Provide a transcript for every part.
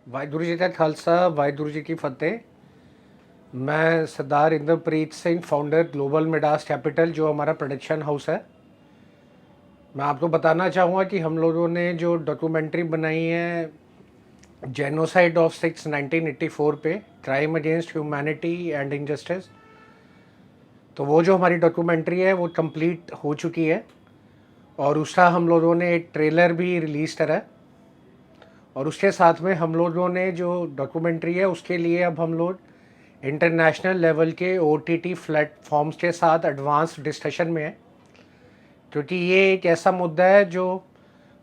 वाहिगुरु जी का खालसा, वाहिगुरु जी की फतेह। मैं Sardar Inderpreet Singh, founder Global Midas Capital, जो हमारा प्रोडक्शन हाउस है। मैं आपको बताना चाहूँगा कि हम लोगों ने जो डॉक्यूमेंट्री बनाई है जेनोसाइड ऑफ 1984 पे, crime against humanity and injustice, तो वो जो हमारी डॉक्यूमेंट्री है वो कंप्लीट हो चुकी है और उसका हम लोगों ने एक ट्रेलर भी रिलीज़ करा है। और उसके साथ में हम लोगों ने जो डॉक्यूमेंट्री है उसके लिए अब हम लोग इंटरनेशनल लेवल के OTT प्लेटफॉर्म्स के साथ एडवांस डिस्कशन में है, क्योंकि ये एक ऐसा मुद्दा है जो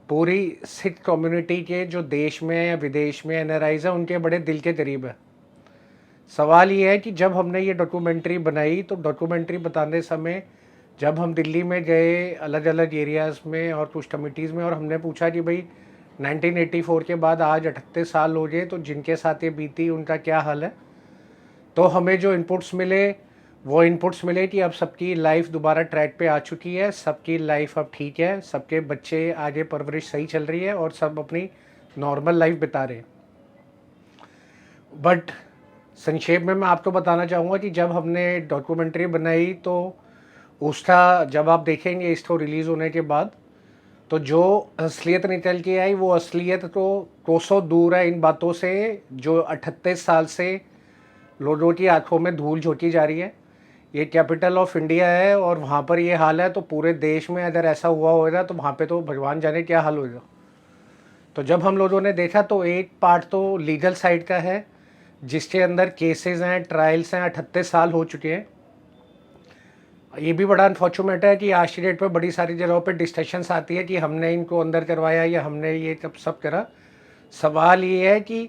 पूरी सिख कम्युनिटी के जो देश में या विदेश में NRIs हैं उनके बड़े दिल के करीब है। सवाल ये है कि जब हमने ये डॉक्यूमेंट्री बनाई तो डॉक्यूमेंट्री बताने समय जब हम दिल्ली में गए अलग अलग एरियाज़ में और कुछ कमिटीज़ में, और हमने पूछा कि भाई 1984 के बाद आज 38 साल हो गए, तो जिनके साथ ये बीती उनका क्या हाल है, तो हमें जो इनपुट्स मिले वो इनपुट्स मिले कि अब सबकी लाइफ दोबारा ट्रैक पे आ चुकी है, सबकी लाइफ अब ठीक है, सबके बच्चे आगे परवरिश सही चल रही है और सब अपनी नॉर्मल लाइफ बिता रहे हैं। बट संक्षेप में मैं आपको बताना चाहूँगा कि जब हमने डॉक्यूमेंट्री बनाई तो उसका जब आप देखेंगे इसको रिलीज़ होने के बाद, तो जो असलियत निकल के आई वो असलियत तो कोसों दूर है इन बातों से जो 38 साल से लोगों की आंखों में धूल झोंकी जा रही है। ये कैपिटल ऑफ इंडिया है और वहाँ पर ये हाल है, तो पूरे देश में अगर ऐसा हुआ होगा तो वहाँ पे तो भगवान जाने क्या हाल होगा। तो जब हम लोगों ने देखा तो एक पार्ट तो लीगल साइड का है जिसके अंदर केसेस हैं, ट्रायल्स हैं, 38 साल हो चुके हैं। ये भी बड़ा अनफॉर्चुनेट है कि आज की डेट पर बड़ी सारी जगहों पर डिस्कशंस आती है कि हमने इनको अंदर करवाया या हमने ये सब करा। सवाल ये है कि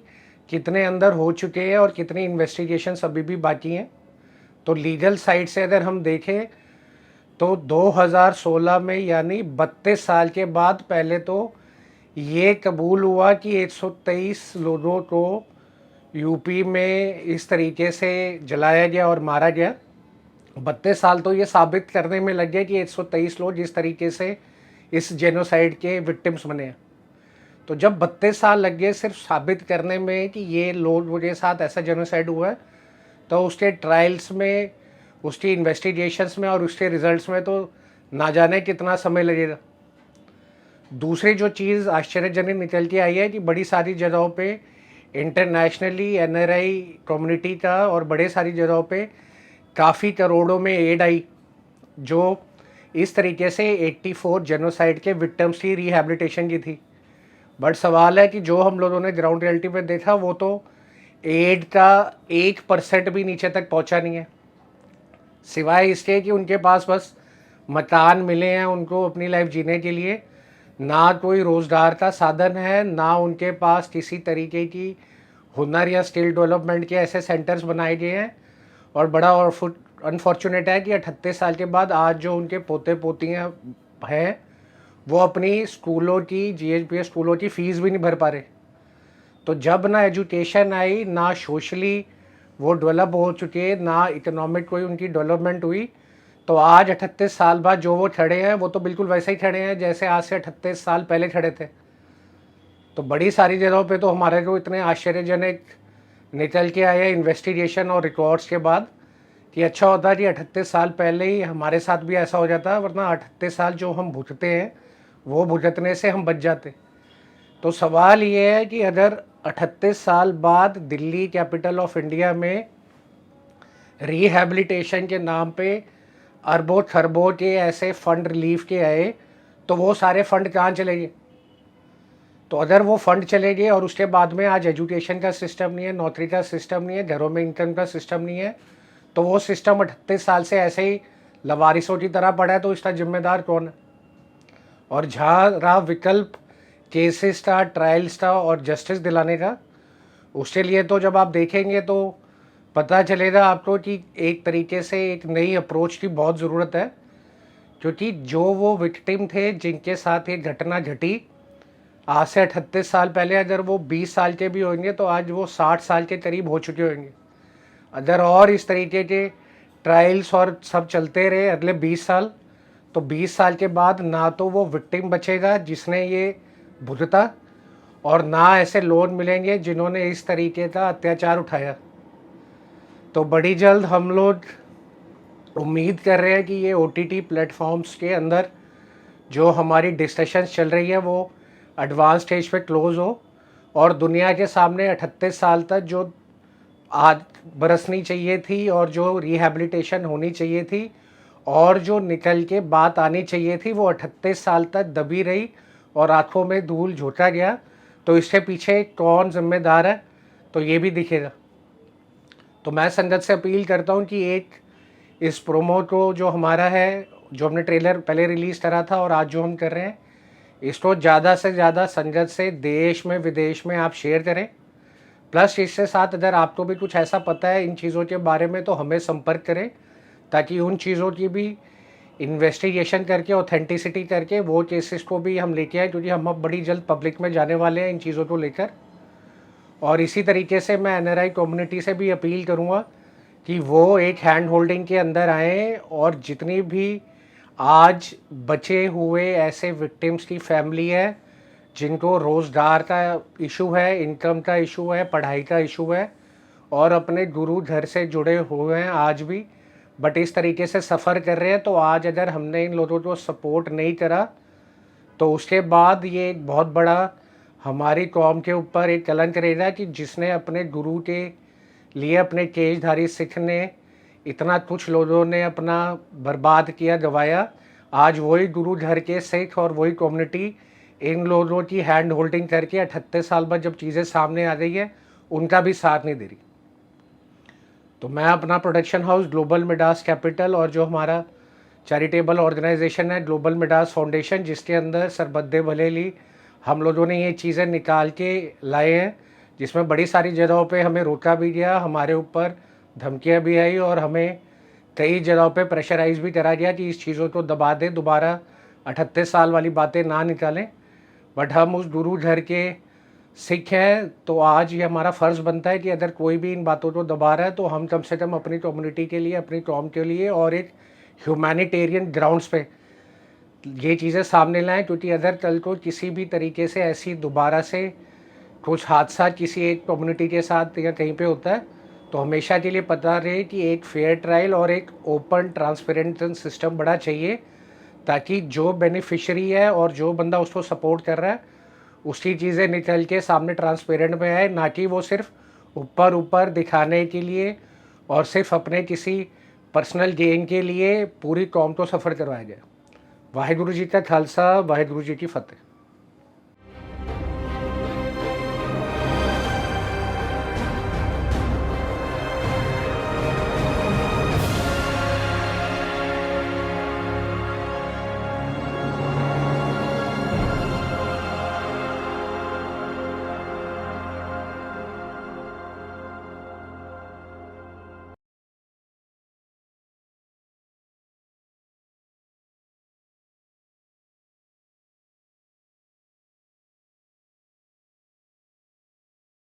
कितने अंदर हो चुके हैं और कितनी इन्वेस्टिगेशंस अभी भी बाकी हैं। तो लीगल साइड से अगर हम देखें तो 2016 में यानी 32 साल के बाद पहले तो ये कबूल हुआ कि 123 लोगों को यूपी में इस तरीके से जलाया गया और मारा गया। 32 साल तो ये साबित करने में लग गए कि 123 लोग जिस तरीके से इस जेनोसाइड के विक्टिम्स बने हैं। तो जब 32 साल लग गए सिर्फ साबित करने में कि ये लोगों के साथ ऐसा जेनोसाइड हुआ है, तो उसके ट्रायल्स में, उसकी इन्वेस्टिगेशंस में और उसके रिजल्ट्स में तो ना जाने कितना समय लगेगा। दूसरी जो चीज़ आश्चर्यजनक निकल के आई है कि बड़ी सारी जगहों पे इंटरनेशनली NRI कम्युनिटी का और बड़े सारी जगहों पे काफ़ी करोड़ों में एड आई जो इस तरीके से 84 जेनोसाइड के विक्टिम्स की रिहैबिलिटेशन की थी। बट सवाल है कि जो हम लोगों ने ग्राउंड रियलिटी पे देखा वो तो एड का 1% भी नीचे तक पहुंचा नहीं है, सिवाय इसके कि उनके पास बस मकान मिले हैं उनको अपनी लाइफ जीने के लिए, ना कोई रोज़गार का साधन है, ना उनके पास किसी तरीके की हुनर या स्किल डेवलपमेंट के ऐसे सेंटर्स बनाए गए हैं। और बड़ा और अनफॉर्चुनेट है कि 38 साल के बाद आज जो उनके पोते पोतियाँ हैं वो अपनी स्कूलों की GHPS स्कूलों की फ़ीस भी नहीं भर पा रहे। तो जब ना एजुकेशन आई, ना सोशली वो डेवलप हो चुके, ना इकोनॉमिक कोई उनकी डेवलपमेंट हुई, तो आज 38 साल बाद जो वो खड़े हैं वो तो बिल्कुल वैसे ही खड़े हैं जैसे आज से 38 साल पहले खड़े थे। तो बड़ी सारी जगहों पे तो हमारे को इतने आश्चर्यजनक निकल के आए इन्वेस्टिगेशन और रिकॉर्ड्स के बाद कि अच्छा होता है कि 38 साल पहले ही हमारे साथ भी ऐसा हो जाता, वरना 38 साल जो हम भुगतते हैं वो भुगतने से हम बच जाते। तो सवाल ये है कि अगर 38 साल बाद दिल्ली कैपिटल ऑफ इंडिया में रिहैबिलिटेशन के नाम पे अरबों खरबों के ऐसे फंड रिलीफ के आए, तो वो सारे फंड कहाँ चले गए। तो अगर वो फंड चले गए और उसके बाद में आज एजुकेशन का सिस्टम नहीं है, नौकरी का सिस्टम नहीं है, घरों में इनकम का सिस्टम नहीं है, तो वो सिस्टम 38 साल से ऐसे ही लवारिसों की तरह पड़ा है, तो इसका जिम्मेदार कौन है। और जहाँ रहा विकल्प केसेस का, ट्रायल्स का और जस्टिस दिलाने का, उसके लिए तो जब आप देखेंगे तो पता चलेगा आपको कि एक तरीके से एक नई अप्रोच की बहुत ज़रूरत है। क्योंकि जो वो विक्टिम थे जिनके साथ ये घटना घटी आज से 38 साल पहले, अगर वो 20 साल के भी होंगे तो आज वो 60 साल के करीब हो चुके होंगे। अगर और इस तरीके के ट्रायल्स और सब चलते रहे अगले 20 साल, तो 20 साल के बाद ना तो वो विक्टिम बचेगा जिसने ये भुगता, और ना ऐसे लोग मिलेंगे जिन्होंने इस तरीके का अत्याचार उठाया। तो बड़ी जल्द हम लोग उम्मीद कर रहे हैं कि ये OTT प्लेटफॉर्म्स के अंदर जो हमारी डिस्कशंस चल रही है वो एडवांस स्टेज पे क्लोज़ हो, और दुनिया के सामने 38 साल तक जो आज बरसनी चाहिए थी और जो रिहैबिलिटेशन होनी चाहिए थी और जो निकल के बात आनी चाहिए थी, वो 38 साल तक दबी रही और आंखों में धूल झोंका गया। तो इसके पीछे कौन जिम्मेदार है, तो ये भी दिखेगा। तो मैं संगत से अपील करता हूँ कि एक इस प्रोमो को जो हमारा है, जो हमने ट्रेलर पहले रिलीज़ करा था और आज जो हम कर रहे हैं, इसको ज़्यादा से ज़्यादा संगत से देश में विदेश में आप शेयर करें। प्लस इसके साथ अगर आपको भी कुछ ऐसा पता है इन चीज़ों के बारे में तो हमें संपर्क करें, ताकि उन चीज़ों की भी इन्वेस्टिगेशन करके ऑथेंटिसिटी करके वो केसेस को भी हम लेके आए, क्योंकि हम अब बड़ी जल्द पब्लिक में जाने वाले हैं इन चीज़ों को लेकर। और इसी तरीके से मैं NRI कम्युनिटी से भी अपील करूँगा कि वो एक हैंड होल्डिंग के अंदर आएँ और जितनी भी आज बचे हुए ऐसे विक्टिम्स की फैमिली है जिनको रोज़गार का इशू है, इनकम का इशू है, पढ़ाई का इशू है और अपने गुरु घर से जुड़े हुए हैं आज भी, बट इस तरीके से सफ़र कर रहे हैं, तो आज अगर हमने इन लोगों को सपोर्ट नहीं करा तो उसके बाद ये एक बहुत बड़ा हमारी कौम के ऊपर एक कलंक रहेगा कि जिसने अपने गुरु के लिए अपने केशधारी सिख ने इतना कुछ लोगों ने अपना बर्बाद किया, गवाया, आज वही गुरु घर के सिख और वही कम्युनिटी इन लोगों की हैंड होल्डिंग करके 38 साल बाद जब चीज़ें सामने आ गई है उनका भी साथ नहीं दे रही। तो मैं अपना production house global Midas capital और जो हमारा चैरिटेबल ऑर्गेनाइजेशन है ग्लोबल मिडास फाउंडेशन, जिसके अंदर सरबद्दे भलेली हम लोगों ने ये चीज़ें निकाल के लाए हैं, जिसमें बड़ी सारी जगहों पे हमें रोका भी गया, हमारे ऊपर धमकियां भी आई और हमें कई जगहों पे प्रेशराइज भी करा गया कि इस चीज़ों को दबा दें, दोबारा 38 साल वाली बातें ना निकालें। बट हम उस गुरु घर के सिख हैं, तो आज ये हमारा फ़र्ज़ बनता है कि अगर कोई भी इन बातों को दबा रहा है तो हम कम से कम अपनी कम्युनिटी के लिए, अपनी कौम के लिए और एक ह्यूमैनिटेरियन ग्राउंड्स पे ये चीज़ें सामने लाएं, क्योंकि अगर कल को किसी भी तरीके से ऐसी दोबारा से कुछ हादसा किसी एक कम्युनिटी के साथ या कहीं पे होता है तो हमेशा के लिए पता रहे कि एक फेयर ट्रायल और एक ओपन ट्रांसपेरेंट सिस्टम बड़ा चाहिए, ताकि जो बेनिफिशरी है और जो बंदा उसको सपोर्ट कर रहा है उसकी चीज़ें निकल के सामने ट्रांसपेरेंट में आए, ना कि वो सिर्फ ऊपर ऊपर दिखाने के लिए और सिर्फ अपने किसी पर्सनल गेन के लिए पूरी कौम को सफ़र करवाया जाए। वाहिगुरु जी का खालसा, वाहिगुरु जी की फतेह।